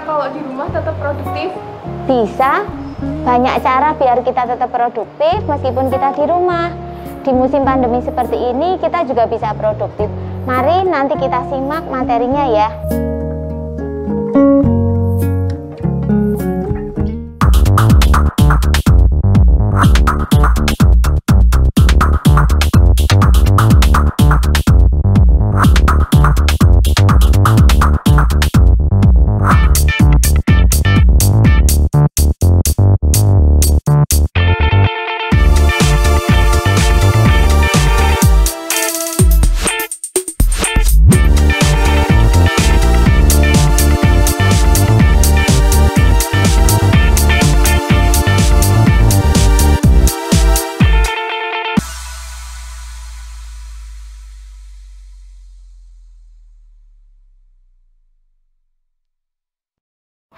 Kak kalau di rumah tetap produktif? Bisa, banyak cara biar kita tetap produktif meskipun kita di rumah. Di musim pandemi seperti ini kita juga bisa produktif. Mari nanti kita simak materinya ya.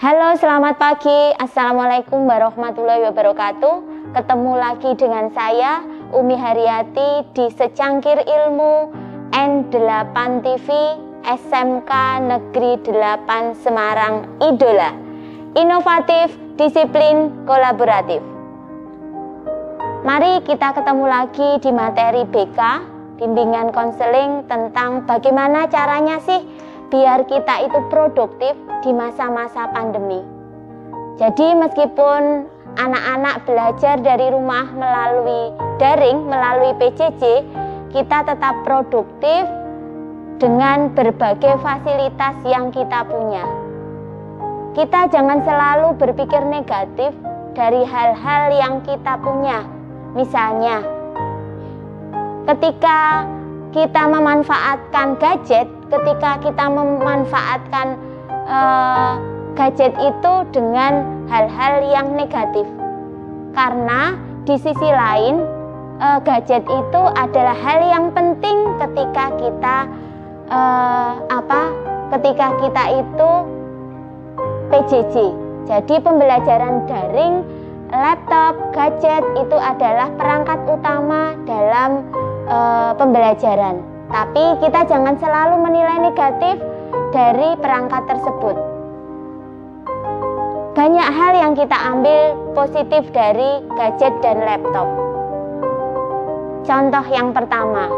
Halo, selamat pagi. Assalamualaikum warahmatullahi wabarakatuh. Ketemu lagi dengan saya, Umi Haryati, di Secangkir Ilmu N8 TV SMK Negeri 8 Semarang Idola. Inovatif, disiplin, kolaboratif. Mari kita ketemu lagi di materi BK, bimbingan konseling tentang bagaimana caranya sih biar kita itu produktif di masa-masa pandemi. Jadi meskipun anak-anak belajar dari rumah melalui daring, melalui PJJ, kita tetap produktif dengan berbagai fasilitas yang kita punya. Kita jangan selalu berpikir negatif dari hal-hal yang kita punya. Misalnya, ketika kita memanfaatkan gadget, ketika kita memanfaatkan gadget itu dengan hal-hal yang negatif. Karena di sisi lain, gadget itu adalah hal yang penting ketika kita itu PJJ. Jadi pembelajaran daring, laptop, gadget itu adalah perangkat utama dalam pembelajaran. Tapi kita jangan selalu menilai negatif dari perangkat tersebut. Banyak hal yang kita ambil positif dari gadget dan laptop. Contoh yang pertama,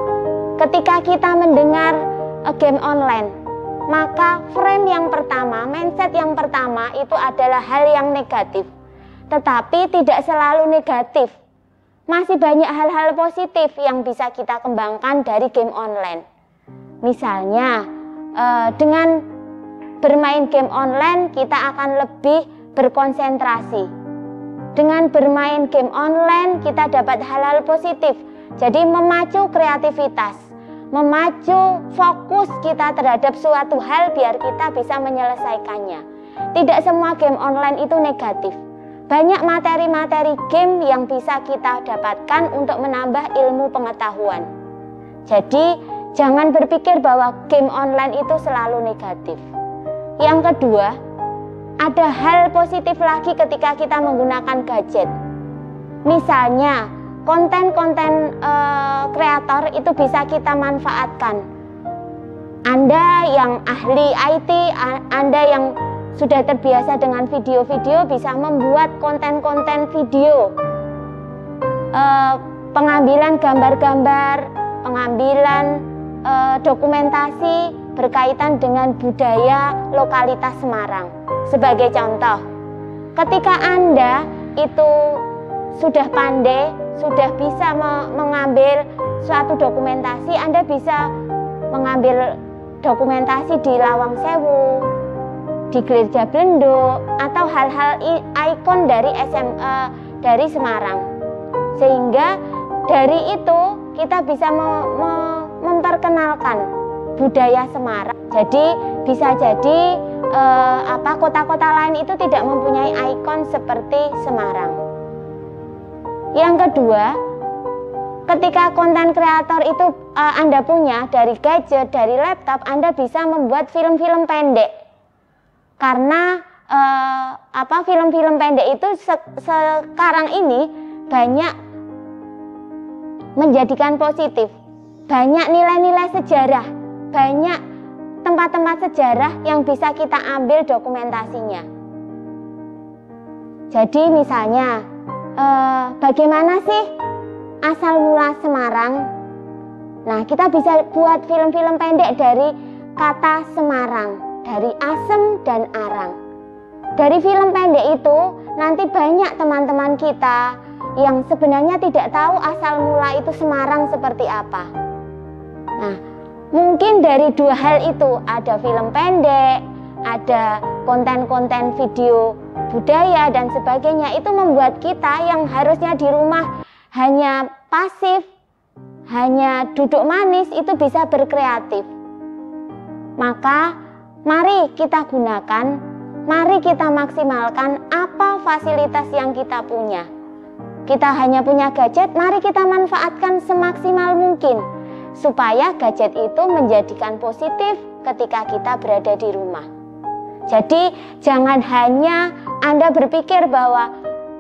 ketika kita mendengar game online, maka frame yang pertama, mindset yang pertama itu adalah hal yang negatif. Tetapi tidak selalu negatif. Masih banyak hal-hal positif yang bisa kita kembangkan dari game online. Misalnya, dengan bermain game online kita akan lebih berkonsentrasi. Dengan bermain game online kita dapat hal-hal positif. Jadi memacu kreativitas, memacu fokus kita terhadap suatu hal biar kita bisa menyelesaikannya. Tidak semua game online itu negatif. Banyak materi-materi game yang bisa kita dapatkan untuk menambah ilmu pengetahuan. Jadi, jangan berpikir bahwa game online itu selalu negatif. Yang kedua, ada hal positif lagi ketika kita menggunakan gadget. Misalnya, konten-konten kreator itu bisa kita manfaatkan. Anda yang ahli IT, Anda yang sudah terbiasa dengan video-video bisa membuat konten-konten video, pengambilan gambar-gambar, pengambilan dokumentasi berkaitan dengan budaya lokalitas Semarang. Sebagai contoh, ketika Anda itu sudah pandai, sudah bisa mengambil suatu dokumentasi, Anda bisa mengambil dokumentasi di Lawang Sewu, di Gereja Blendo, atau hal-hal ikon dari Semarang. Sehingga dari itu kita bisa memperkenalkan budaya Semarang. Jadi bisa jadi kota-kota lain itu tidak mempunyai ikon seperti Semarang. Yang kedua, ketika konten kreator itu Anda punya dari gadget, dari laptop, Anda bisa membuat film-film pendek. Karena film-film pendek itu sekarang ini banyak menjadikan positif, banyak nilai-nilai sejarah, banyak tempat-tempat sejarah yang bisa kita ambil dokumentasinya. Jadi misalnya, bagaimana sih asal mula Semarang? Nah, kita bisa buat film-film pendek dari kata Semarang, dari asem dan arang. Dari film pendek itu, nanti banyak teman-teman kita yang sebenarnya tidak tahu asal mula itu Semarang seperti apa. Nah, mungkin dari dua hal itu, ada film pendek, ada konten-konten video budaya dan sebagainya, itu membuat kita yang harusnya di rumah hanya pasif, hanya duduk manis, itu bisa berkreatif. Maka mari kita gunakan, mari kita maksimalkan apa fasilitas yang kita punya. Kita hanya punya gadget, mari kita manfaatkan semaksimal mungkin supaya gadget itu menjadikan positif ketika kita berada di rumah. Jadi jangan hanya Anda berpikir bahwa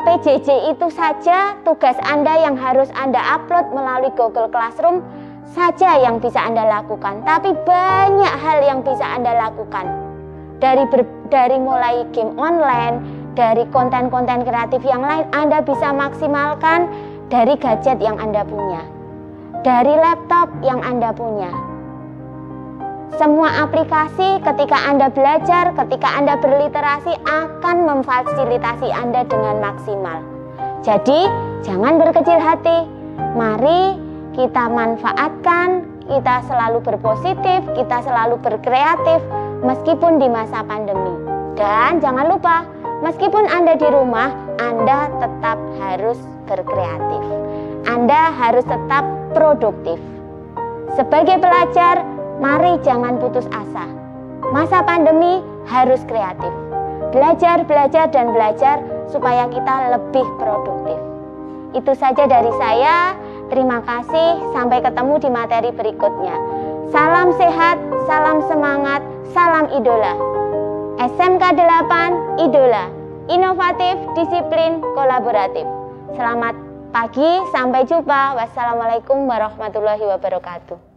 PJJ itu saja tugas Anda yang harus Anda upload melalui Google Classroom saja yang bisa Anda lakukan, tapi banyak hal yang bisa Anda lakukan. Dari mulai game online, dari konten-konten kreatif yang lain, Anda bisa maksimalkan dari gadget yang Anda punya, dari laptop yang Anda punya. Semua aplikasi ketika Anda belajar, ketika Anda berliterasi akan memfasilitasi Anda dengan maksimal. Jadi jangan berkecil hati, mari kita manfaatkan, kita selalu berpositif, kita selalu berkreatif meskipun di masa pandemi. Dan jangan lupa, meskipun Anda di rumah, Anda tetap harus berkreatif. Anda harus tetap produktif. Sebagai pelajar, mari jangan putus asa. Masa pandemi harus kreatif. Belajar, belajar, dan belajar supaya kita lebih produktif. Itu saja dari saya. Terima kasih. Sampai ketemu di materi berikutnya. Salam sehat, salam semangat, salam idola. SMK 8 Idola. Inovatif, disiplin, kolaboratif. Selamat pagi, sampai jumpa. Wassalamualaikum warahmatullahi wabarakatuh.